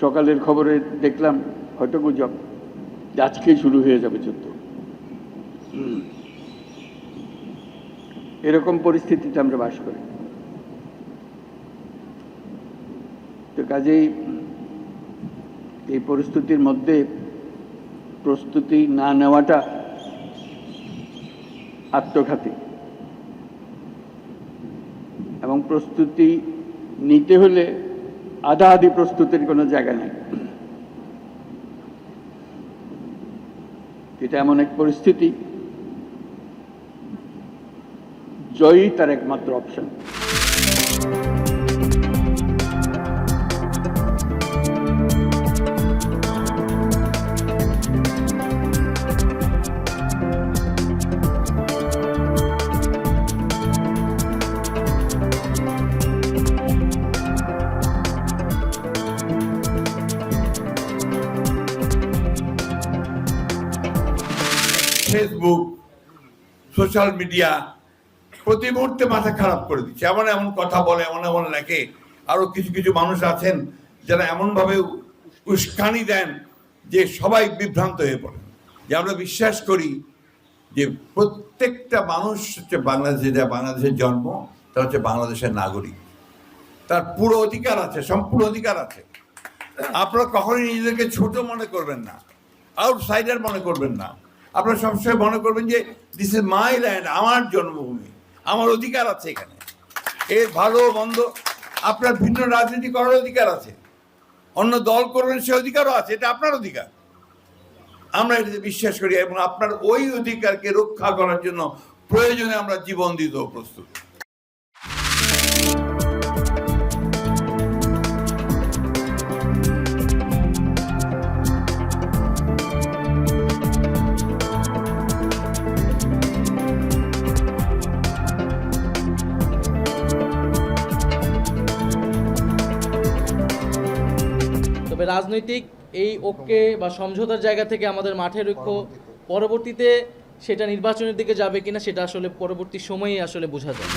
সকালের খবরে দেখলাম হয়তো গুজব আজকেই শুরু হয়ে যাবে যুদ্ধ। এরকম পরিস্থিতিতে আমরা বাস করি। তো কাজেই এই পরিস্থিতির মধ্যে প্রস্তুতি না নেওয়াটা আত্মঘাতী, এবং প্রস্তুতি নিতে হলে আধা আধি প্রস্তুতির কোনো জায়গা নেই। এটা এমন এক পরিস্থিতি, জয়ই তার একমাত্র অপশন। ফেসবুক, সোশ্যাল মিডিয়া প্রতি মুহূর্তে মাথা খারাপ করে দিচ্ছে। এমন এমন কথা বলে, এমন এমন লেখে। আরো কিছু কিছু মানুষ আছেন যারা এমন ভাবে উস্কানি দেন যে সবাই বিভ্রান্ত হয়ে পড়ে। যে আমরা বিশ্বাস করি যে প্রত্যেকটা মানুষ হচ্ছে বাংলাদেশে, যা বাংলাদেশের জন্ম, তার হচ্ছে বাংলাদেশের নাগরিক। তার পুরো অধিকার আছে, সম্পূর্ণ অধিকার আছে। আপনারা কখনোই নিজেদেরকে ছোট মনে করবেন না, আউটসাইডার মনে করবেন না। আপনারা সবসময় মনে করবেন যে দিস ইজ মাই ল্যান্ড, আমার জন্মভূমি, আমার অধিকার আছে এখানে। এর ভালো মন্দ আপনার ভিন্ন রাজনীতি করার অধিকার আছে, অন্য দল করবেন সে অধিকারও আছে, এটা আপনার অধিকার। আমরা এটাতে বিশ্বাস করি, এবং আপনার ওই অধিকারকে রক্ষা করার জন্য প্রয়োজনে আমরা জীবন দিতেও প্রস্তুত। তবে রাজনৈতিক এই ঐক্যে বা সমঝোতার জায়গা থেকে আমাদের মাঠের ঐক্য পরবর্তীতে সেটা নির্বাচনের দিকে যাবে কিনা সেটা আসলে পরবর্তী সময়েই আসলে বোঝা যায়।